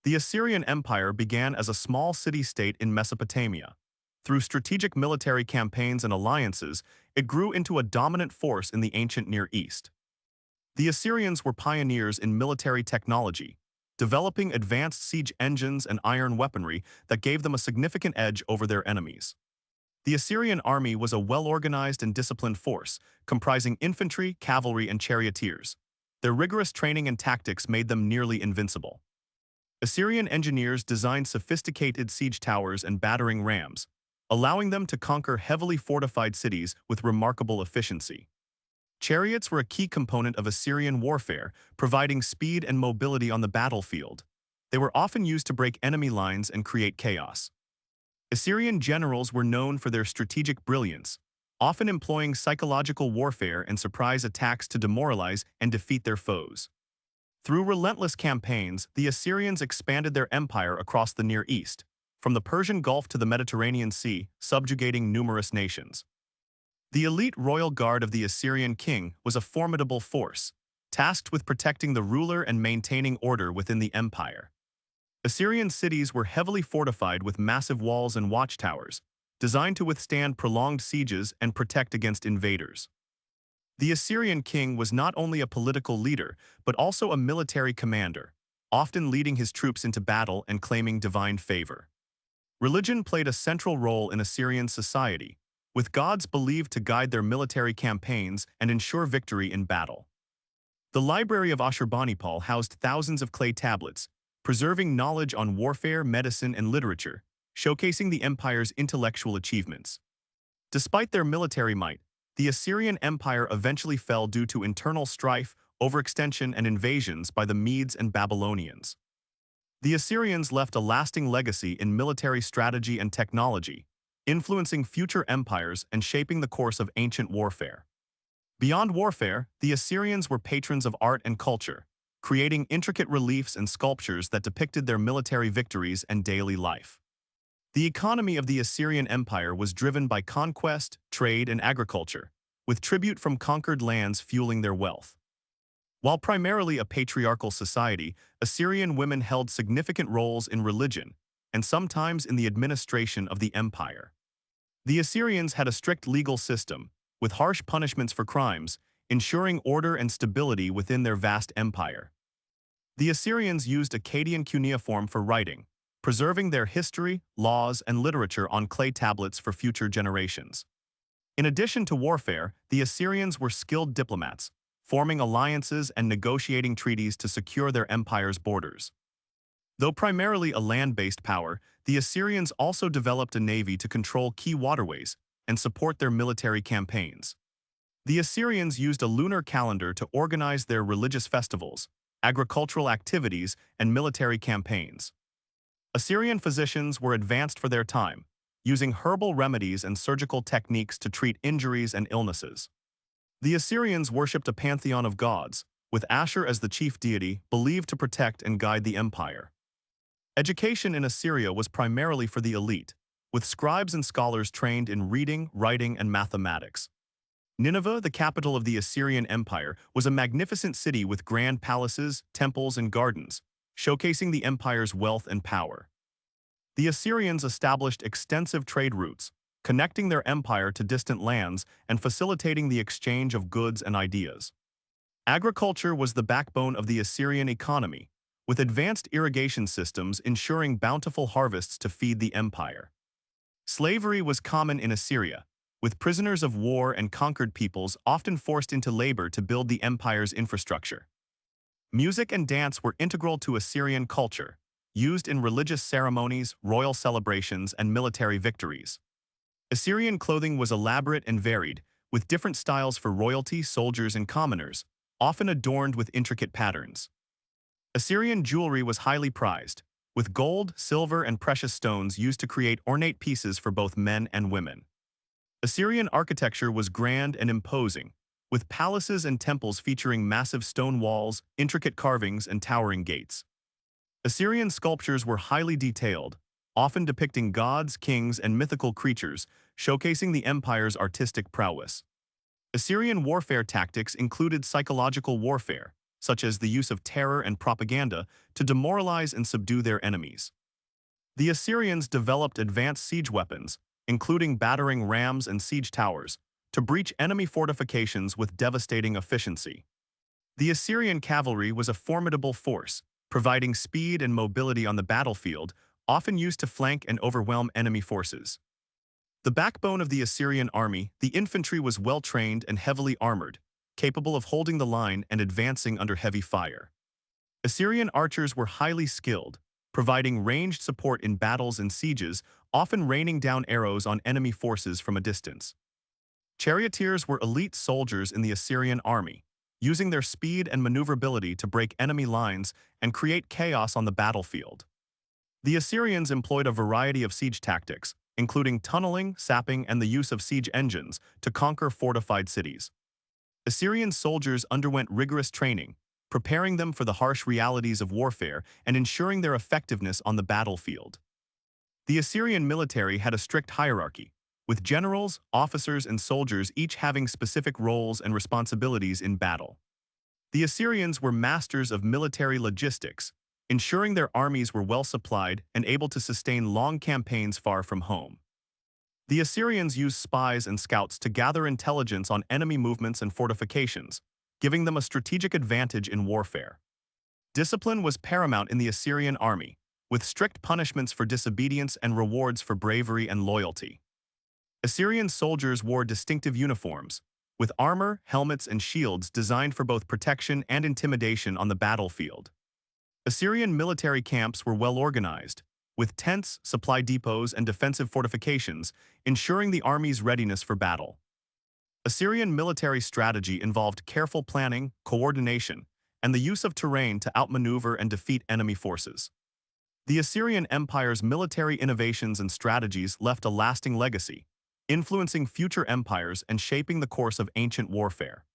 The Assyrian Empire began as a small city-state in Mesopotamia. Through strategic military campaigns and alliances, it grew into a dominant force in the ancient Near East. The Assyrians were pioneers in military technology, developing advanced siege engines and iron weaponry that gave them a significant edge over their enemies. The Assyrian army was a well-organized and disciplined force, comprising infantry, cavalry, and charioteers. Their rigorous training and tactics made them nearly invincible. Assyrian engineers designed sophisticated siege towers and battering rams, allowing them to conquer heavily fortified cities with remarkable efficiency. Chariots were a key component of Assyrian warfare, providing speed and mobility on the battlefield. They were often used to break enemy lines and create chaos. Assyrian generals were known for their strategic brilliance, often employing psychological warfare and surprise attacks to demoralize and defeat their foes. Through relentless campaigns, the Assyrians expanded their empire across the Near East, from the Persian Gulf to the Mediterranean Sea, subjugating numerous nations. The elite royal guard of the Assyrian king was a formidable force, tasked with protecting the ruler and maintaining order within the empire. Assyrian cities were heavily fortified with massive walls and watchtowers, designed to withstand prolonged sieges and protect against invaders. The Assyrian king was not only a political leader, but also a military commander, often leading his troops into battle and claiming divine favor. Religion played a central role in Assyrian society, with gods believed to guide their military campaigns and ensure victory in battle. The library of Ashurbanipal housed thousands of clay tablets, preserving knowledge on warfare, medicine, and literature, showcasing the empire's intellectual achievements. Despite their military might, the Assyrian Empire eventually fell due to internal strife, overextension, and invasions by the Medes and Babylonians. The Assyrians left a lasting legacy in military strategy and technology, influencing future empires and shaping the course of ancient warfare. Beyond warfare, the Assyrians were patrons of art and culture, creating intricate reliefs and sculptures that depicted their military victories and daily life. The economy of the Assyrian Empire was driven by conquest, trade, and agriculture, with tribute from conquered lands fueling their wealth. While primarily a patriarchal society, Assyrian women held significant roles in religion and sometimes in the administration of the empire. The Assyrians had a strict legal system, with harsh punishments for crimes, ensuring order and stability within their vast empire. The Assyrians used Akkadian cuneiform for writing, preserving their history, laws, and literature on clay tablets for future generations. In addition to warfare, the Assyrians were skilled diplomats, forming alliances and negotiating treaties to secure their empire's borders. Though primarily a land-based power, the Assyrians also developed a navy to control key waterways and support their military campaigns. The Assyrians used a lunar calendar to organize their religious festivals, agricultural activities, and military campaigns. Assyrian physicians were advanced for their time, using herbal remedies and surgical techniques to treat injuries and illnesses. The Assyrians worshipped a pantheon of gods, with Ashur as the chief deity, believed to protect and guide the empire. Education in Assyria was primarily for the elite, with scribes and scholars trained in reading, writing, and mathematics. Nineveh, the capital of the Assyrian Empire, was a magnificent city with grand palaces, temples, and gardens, showcasing the empire's wealth and power. The Assyrians established extensive trade routes, connecting their empire to distant lands and facilitating the exchange of goods and ideas. Agriculture was the backbone of the Assyrian economy, with advanced irrigation systems ensuring bountiful harvests to feed the empire. Slavery was common in Assyria, with prisoners of war and conquered peoples often forced into labor to build the empire's infrastructure. Music and dance were integral to Assyrian culture, used in religious ceremonies, royal celebrations, and military victories. Assyrian clothing was elaborate and varied, with different styles for royalty, soldiers, and commoners, often adorned with intricate patterns. Assyrian jewelry was highly prized, with gold, silver, and precious stones used to create ornate pieces for both men and women. Assyrian architecture was grand and imposing, with palaces and temples featuring massive stone walls, intricate carvings, and towering gates. Assyrian sculptures were highly detailed, often depicting gods, kings, and mythical creatures, showcasing the empire's artistic prowess. Assyrian warfare tactics included psychological warfare, such as the use of terror and propaganda, to demoralize and subdue their enemies. The Assyrians developed advanced siege weapons, including battering rams and siege towers, to breach enemy fortifications with devastating efficiency. The Assyrian cavalry was a formidable force, providing speed and mobility on the battlefield, often used to flank and overwhelm enemy forces. The backbone of the Assyrian army, the infantry was well-trained and heavily armored, capable of holding the line and advancing under heavy fire. Assyrian archers were highly skilled, providing ranged support in battles and sieges, often raining down arrows on enemy forces from a distance. Charioteers were elite soldiers in the Assyrian army, using their speed and maneuverability to break enemy lines and create chaos on the battlefield. The Assyrians employed a variety of siege tactics, including tunneling, sapping, and the use of siege engines to conquer fortified cities. Assyrian soldiers underwent rigorous training, preparing them for the harsh realities of warfare and ensuring their effectiveness on the battlefield. The Assyrian military had a strict hierarchy, with generals, officers, and soldiers each having specific roles and responsibilities in battle. The Assyrians were masters of military logistics, ensuring their armies were well supplied and able to sustain long campaigns far from home. The Assyrians used spies and scouts to gather intelligence on enemy movements and fortifications, giving them a strategic advantage in warfare. Discipline was paramount in the Assyrian army, with strict punishments for disobedience and rewards for bravery and loyalty. Assyrian soldiers wore distinctive uniforms, with armor, helmets, and shields designed for both protection and intimidation on the battlefield. Assyrian military camps were well organized, with tents, supply depots, and defensive fortifications, ensuring the army's readiness for battle. Assyrian military strategy involved careful planning, coordination, and the use of terrain to outmaneuver and defeat enemy forces. The Assyrian Empire's military innovations and strategies left a lasting legacy, influencing future empires and shaping the course of ancient warfare.